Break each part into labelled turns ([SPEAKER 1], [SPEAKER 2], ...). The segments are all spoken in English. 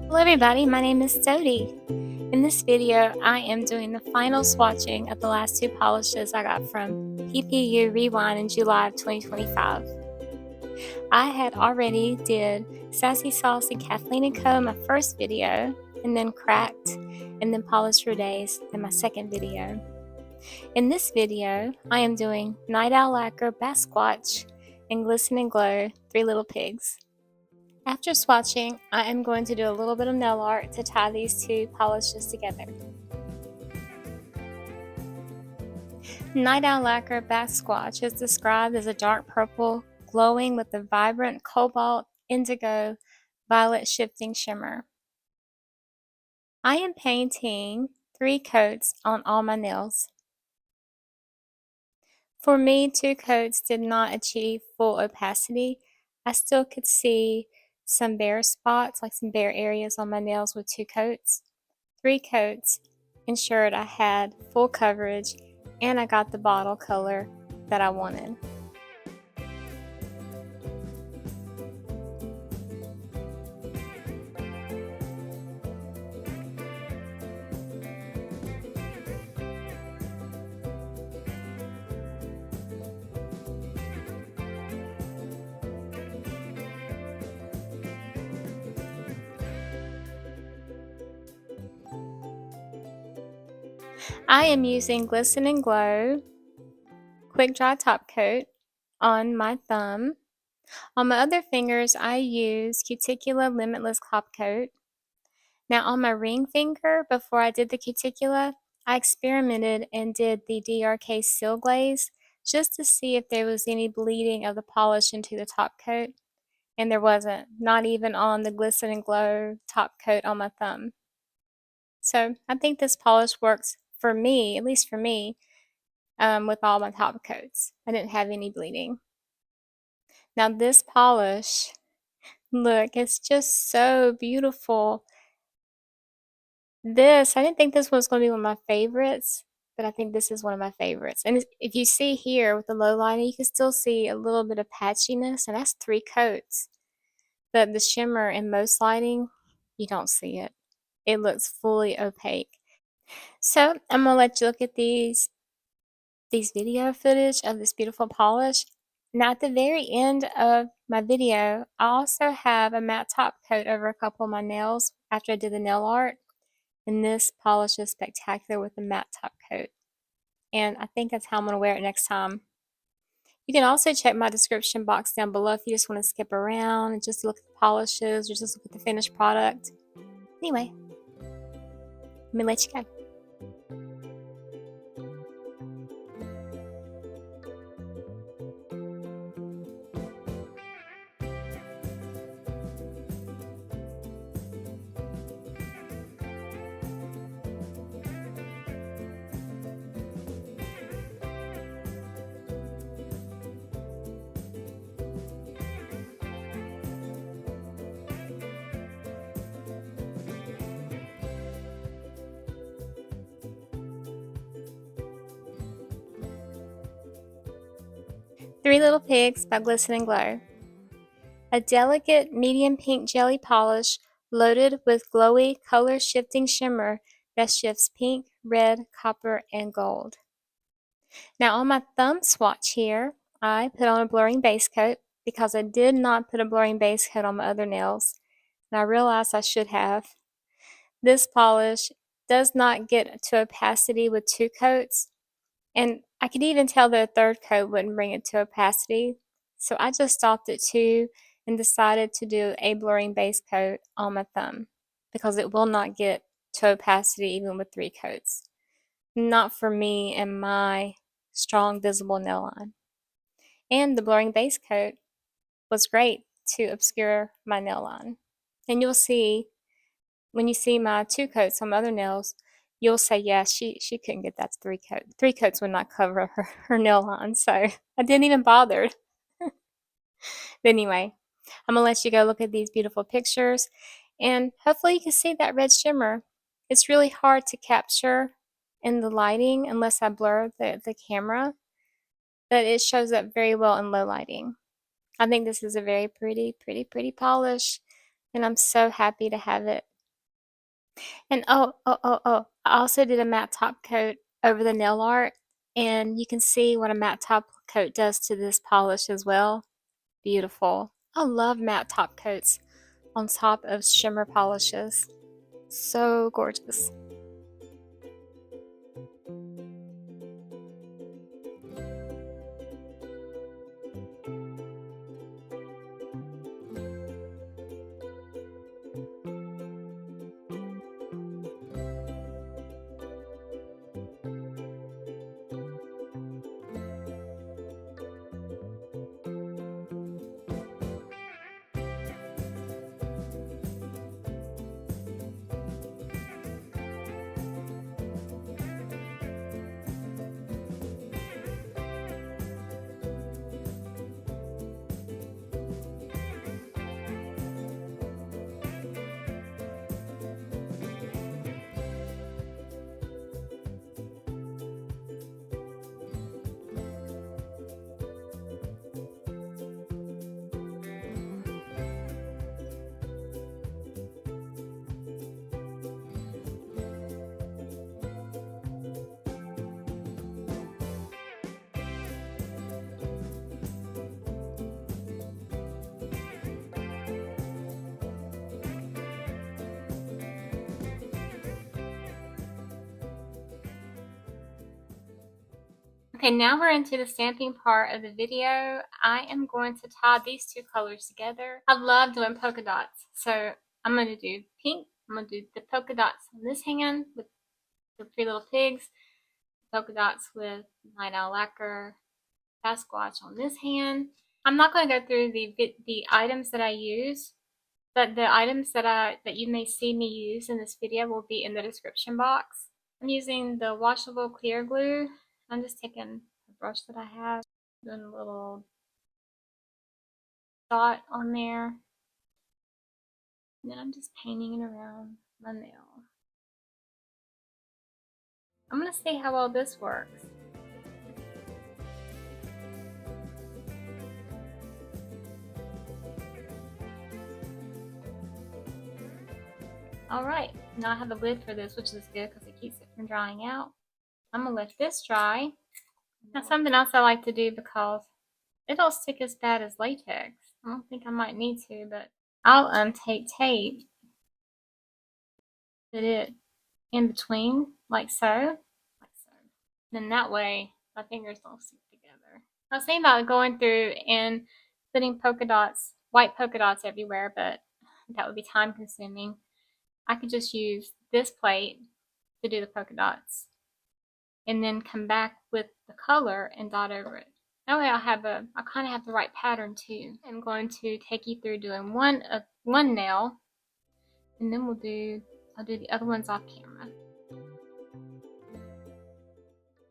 [SPEAKER 1] Hello everybody, my name is Dodie. In this video, I am doing the final swatching of the last two polishes I got from PPU Rewind in July of 2025. I had already did Sassy Sauce and Kathleen & Co. in my first video, and then Cracked, and then Polished for Days in my second video. In this video, I am doing Night Owl Lacquer, Batsquatch, and Glisten Glow, Three Little Pigs. After swatching, I am going to do a little bit of nail art to tie these two polishes together. Night Owl Lacquer Batsquatch is described as a dark purple, glowing with a vibrant cobalt, indigo, violet shifting shimmer. I am painting 3 coats on all my nails. For me, 2 coats did not achieve full opacity. I still could see some bare spots, like some bare areas on my nails with 2 coats. 3 coats ensured I had full coverage and I got the bottle color that I wanted. I am using Glisten Glow Quick Dry Top Coat on my thumb. On my other fingers, I use Cuticula Limitless Top Coat. Now on my ring finger, before I did the Cuticula, I experimented and did the DRK Seal Glaze just to see if there was any bleeding of the polish into the top coat, and there wasn't, not even on the Glisten Glow top coat on my thumb. So I think this polish works for me, at least for me, with all my top coats. I didn't have any bleeding. Now this polish, look, it's just so beautiful. I didn't think this was going to be one of my favorites, but I think this is one of my favorites. And if you see here with the low lighting, you can still see a little bit of patchiness, and that's 3 coats. But the shimmer in most lighting, you don't see it. It looks fully opaque. So I'm going to let you look at these video footage of this beautiful polish. Now at the very end of my video, I also have a matte top coat over a couple of my nails after I did the nail art. And this polish is spectacular with the matte top coat. And I think that's how I'm going to wear it next time. You can also check my description box down below if you just want to skip around and just look at the polishes or just look at the finished product. Anyway, let me let you go. Three Little Pigs by Glisten Glow. A delicate medium pink jelly polish loaded with glowy color shifting shimmer that shifts pink, red, copper, and gold. Now on my thumb swatch here, I put on a blurring base coat because I did not put a blurring base coat on my other nails, and I realized I should have. This polish does not get to opacity with 2 coats, and I could even tell that a 3rd coat wouldn't bring it to opacity. So I just stopped at 2 and decided to do a blurring base coat on my thumb because it will not get to opacity even with 3 coats. Not for me and my strong visible nail line. And the blurring base coat was great to obscure my nail line. And you'll see, when you see my 2 coats on my other nails, you'll say, yeah, she couldn't get that 3 coat. 3 coats would not cover her nail line, so I didn't even bother. But anyway, I'm going to let you go look at these beautiful pictures, and hopefully you can see that red shimmer. It's really hard to capture in the lighting unless I blur the camera, but it shows up very well in low lighting. I think this is a very pretty polish, and I'm so happy to have it And I also did a matte top coat over the nail art, and you can see what a matte top coat does to this polish as well. Beautiful. I love matte top coats on top of shimmer polishes. So gorgeous. Okay, now we're into the stamping part of the video. I am going to tie these two colors together. I love doing polka dots, so I'm going to do pink. I'm going to do the polka dots on this hand with the three little pigs, polka dots with Night Owl Lacquer, Batsquatch on this hand. I'm not going to go through the items that I use, but the items that you may see me use in this video will be in the description box. I'm using the washable clear glue. I'm just taking a brush that I have, doing a little dot on there, and then I'm just painting it around my nail. I'm going to see how well this works. Alright, now I have a lid for this, which is good because it keeps it from drying out. I'm going to let this dry. Now something else I like to do, because it don't stick as bad as latex. I don't think I might need to, but I'll take tape, put it in between, like so. Then that way my fingers don't stick together. I was thinking about going through and putting polka dots, white polka dots everywhere, but that would be time consuming. I could just use this plate to do the polka dots and then come back with the color and dot over it. That way I kind of have the right pattern too. I'm going to take you through doing one nail, and then I'll do the other ones off camera.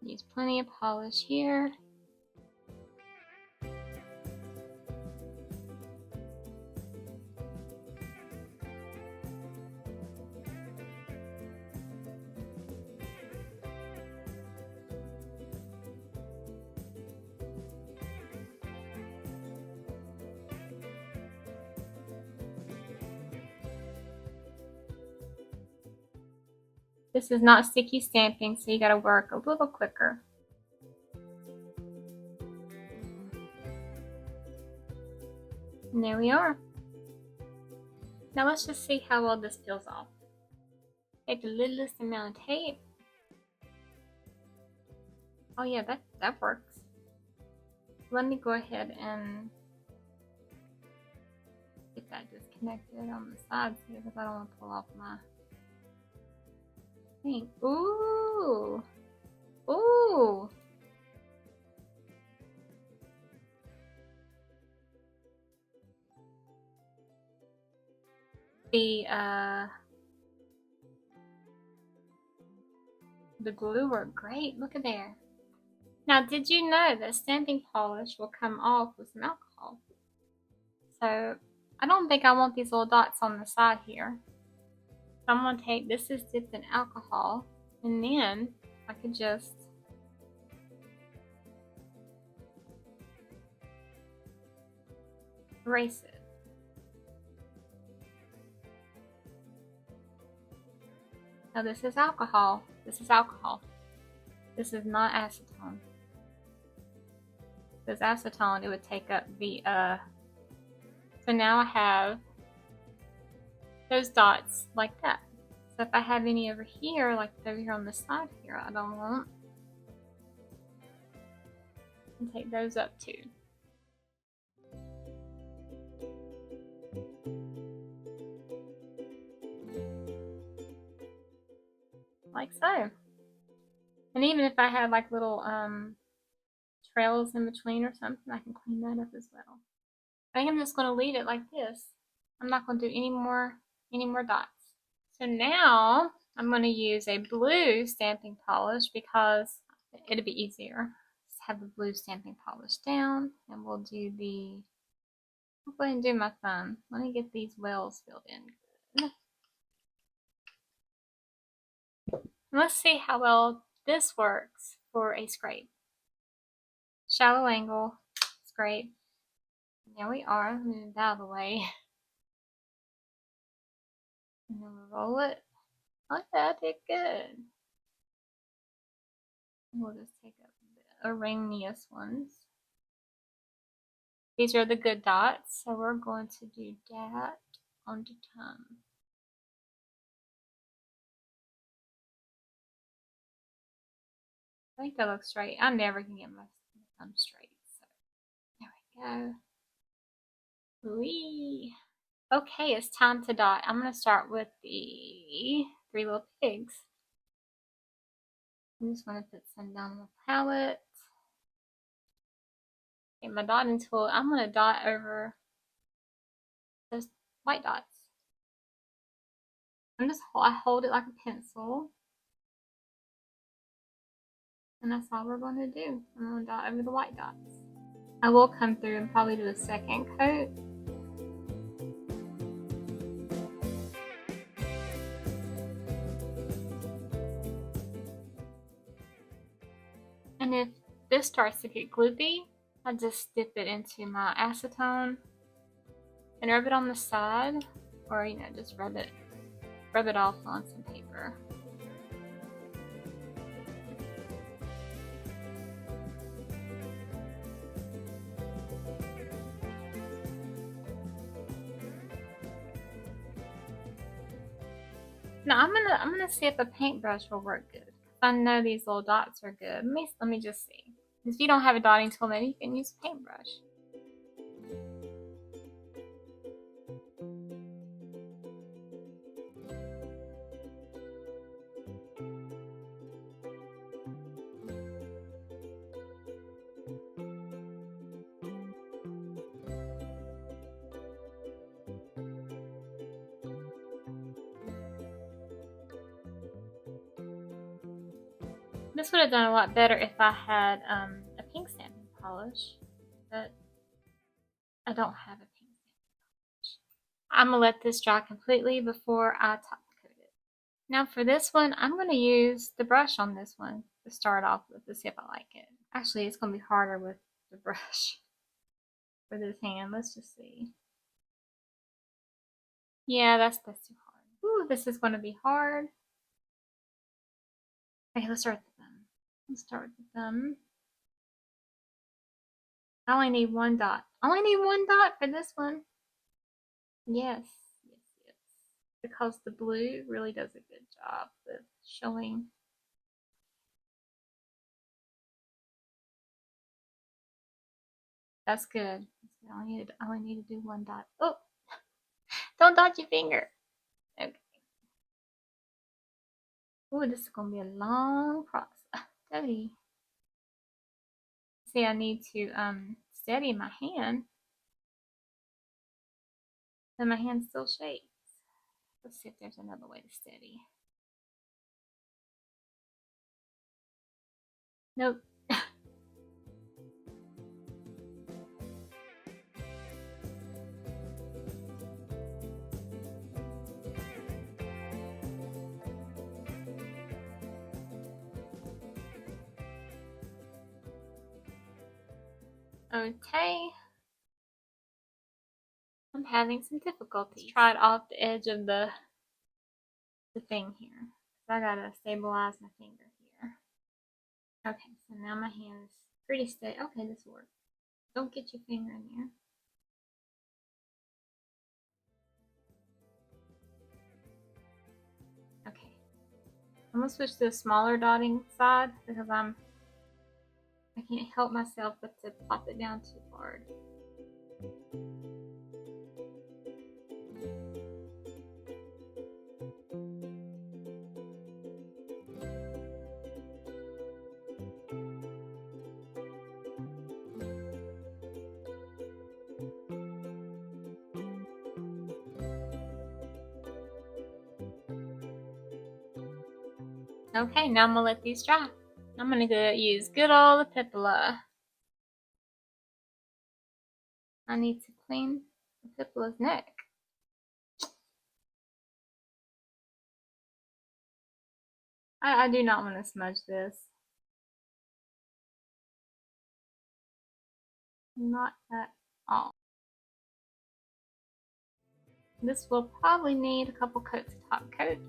[SPEAKER 1] Use plenty of polish here. This is not sticky stamping, so you gotta work a little quicker. And there we are. Now let's just see how well this peels off. Take the littlest amount of tape. Oh yeah, that works. Let me go ahead and get that disconnected on the sides here, because I don't want to pull off my thing. Ooh! Ooh! The glue worked great. Look at there. Now, did you know that stamping polish will come off with some alcohol? So I don't think I want these little dots on the side here. So I'm going to take, this is dipped in alcohol, and then I could just erase it. Now this is alcohol. This is alcohol. This is not acetone. If it was acetone, it would take up the, so now I have those dots like that. So if I have any over here, like over here on the side here, I don't want, and take those up too. Like so. And even if I had like little trails in between or something, I can clean that up as well. I think I'm just going to leave it like this. I'm not going to do any more dots. So now I'm going to use a blue stamping polish because it'll be easier. Just have the blue stamping polish down, and we'll do the, I'll go ahead and do my thumb. Let me get these wells filled in good. Let's see how well this works for a scrape. Shallow angle, scrape. There we are. Move it out of the way. And then we'll roll it. Okay, I did good. We'll just take up the erroneous ones. These are the good dots, so we're going to do that on the tongue. I think that looks straight. I never can get my thumb straight, so there we go. Whee! Okay, it's time to dot. I'm going to start with the three little pigs. I'm just going to put some down on the palette. Okay, my dotting tool, I'm going to dot over those white dots. I hold it like a pencil. And that's all we're going to do. I'm going to dot over the white dots. I will come through and probably do a second coat. And if this starts to get gloopy, I just dip it into my acetone and rub it on the side, or just rub it off on some paper. Now I'm gonna see if a paintbrush will work good. I know these little dots are good. Let me just see. If you don't have a dotting tool, maybe you can use a paintbrush. This would have done a lot better if I had a pink stamping polish, but I don't have a pink stamping polish. I'm going to let this dry completely before I top coat it. Now for this one, I'm going to use the brush on this one to start off with to see if I like it. Actually, it's going to be harder with the brush for this hand. Let's just see. Yeah, that's too hard. Ooh, this is going to be hard. Okay, let's start with the thumb. Let's start with the thumb. I only need one dot. I only need one dot for this one. Yes. Because the blue really does a good job with showing. That's good. I only need to do one dot. Oh, don't dot your finger. Okay. Oh, this is gonna be a long process. Steady. See, I need to steady my hand. Then my hand still shakes. Let's see if there's another way to steady. Nope. Okay. I'm having some difficulty. Try it off the edge of the thing here. So I gotta stabilize my finger here. Okay, so now my hand is pretty steady. Okay, this works. Don't get your finger in there. Okay. I'm gonna switch to the smaller dotting side because I can't help myself but to plop it down too hard. Okay, now I'm gonna let these dry. I'm gonna go use good old Pipila. I need to clean the Pipila's neck. I do not want to smudge this. Not at all. This will probably need a couple coats of top coat.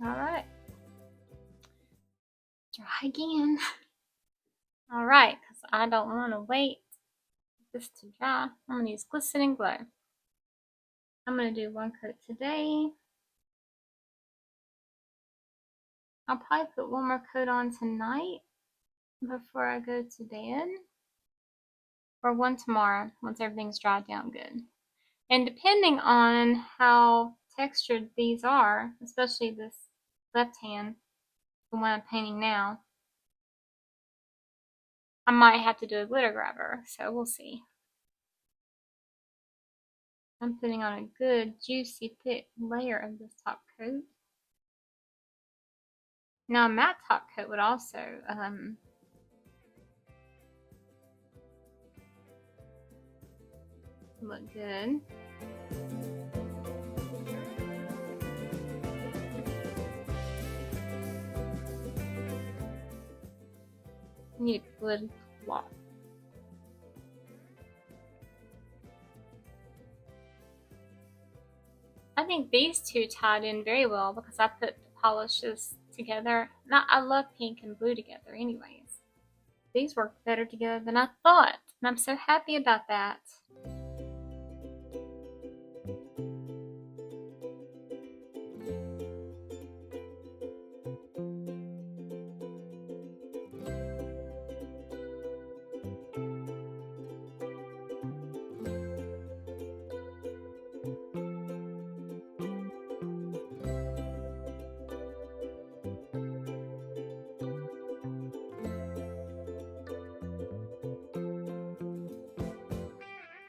[SPEAKER 1] Alright. Dry again. Alright, because I don't want to wait for this to dry. I'm going to use Glisten Glow. I'm going to do one coat today. I'll probably put one more coat on tonight before I go to bed. Or one tomorrow once everything's dried down good. And depending on how textured these are, especially this left hand, the one I'm painting now, I might have to do a glitter grabber, so we'll see. I'm putting on a good, juicy, thick layer of this top coat. Now a matte top coat would also look good. I need a good cloth. I think these two tied in very well because I put the polishes together. Now, I love pink and blue together anyways. These work better together than I thought, and I'm so happy about that.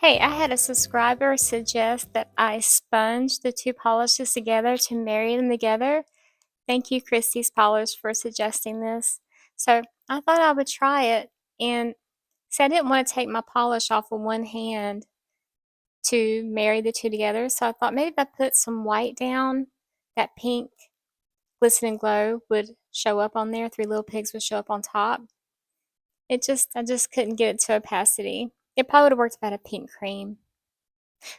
[SPEAKER 1] Hey, I had a subscriber suggest that I sponge the two polishes together to marry them together. Thank you, Christie's Polish, for suggesting this. So I thought I would try it, and so I didn't want to take my polish off of one hand to marry the two together. So I thought maybe if I put some white down, that pink Glisten Glow would show up on there. Three Little Pigs would show up on top. I just couldn't get it to opacity. It probably would have worked about a pink cream.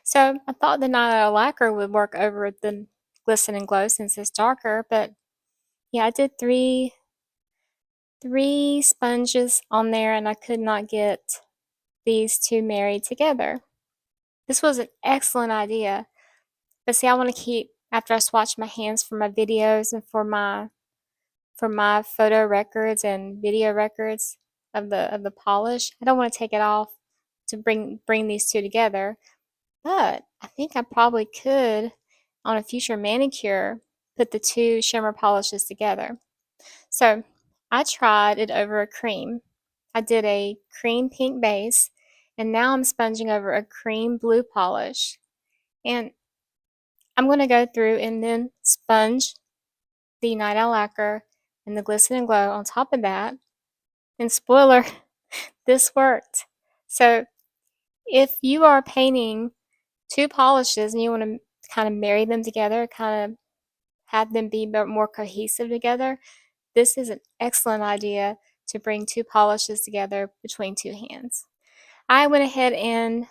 [SPEAKER 1] So I thought the Night Owl Lacquer would work over the Glisten Glow since it's darker, but yeah, I did three sponges on there and I could not get these two married together. This was an excellent idea, but see, I want to keep, after I swatch my hands for my videos and for my photo records and video records of the polish, I don't want to take it off to bring these two together. But I think I probably could, on a future manicure, put the two shimmer polishes together. So I tried it over a cream. I did a cream pink base, and now I'm sponging over a cream blue polish. And I'm going to go through and then sponge the Night Owl Lacquer and the Glisten Glow on top of that. And spoiler, this worked. So if you are painting two polishes and you want to kind of marry them together, kind of have them be more cohesive together, this is an excellent idea to bring two polishes together between two hands. I went ahead and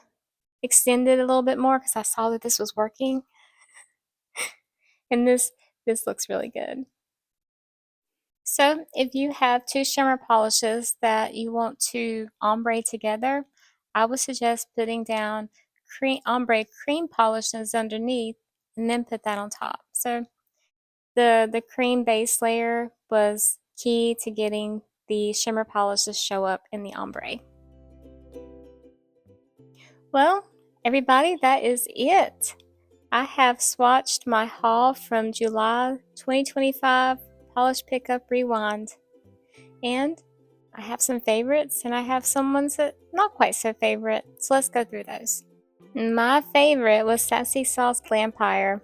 [SPEAKER 1] extended a little bit more because I saw that this was working, and this looks really good. So if you have two shimmer polishes that you want to ombre together, I would suggest putting down ombre cream polishes underneath and then put that on top. So the cream base layer was key to getting the shimmer polish to show up in the ombre. Well, everybody, that is it. I have swatched my haul from July 2025 Polish Pickup Rewind. And I have some favorites and I have some ones that not quite so favorite. So let's go through those. My favorite was Sassy Sauce Glampire.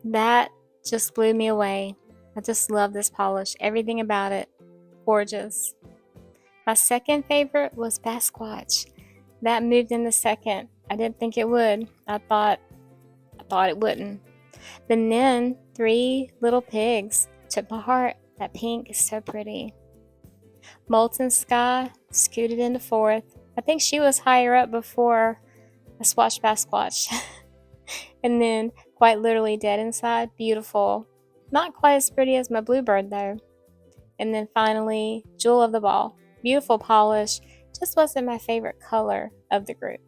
[SPEAKER 1] That just blew me away. I just love this polish. Everything about it. Gorgeous. My second favorite was Batsquatch. That moved in the second. I didn't think it would. I thought it wouldn't. And then Three Little Pigs took my heart. That pink is so pretty. Molten Sky scooted into fourth. I think she was higher up before I swatched Batsquatch. And then Quite Literally Dead Inside, beautiful. Not quite as pretty as my Bluebird though. And then finally, Jewel of the Ball. Beautiful polish, just wasn't my favorite color of the group.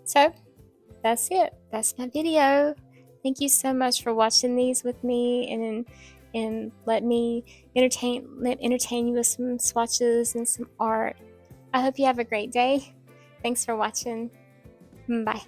[SPEAKER 1] So, that's it. That's my video. Thank you so much for watching these with me and let me entertain you with some swatches and some art. I hope you have a great day. Thanks for watching. Bye.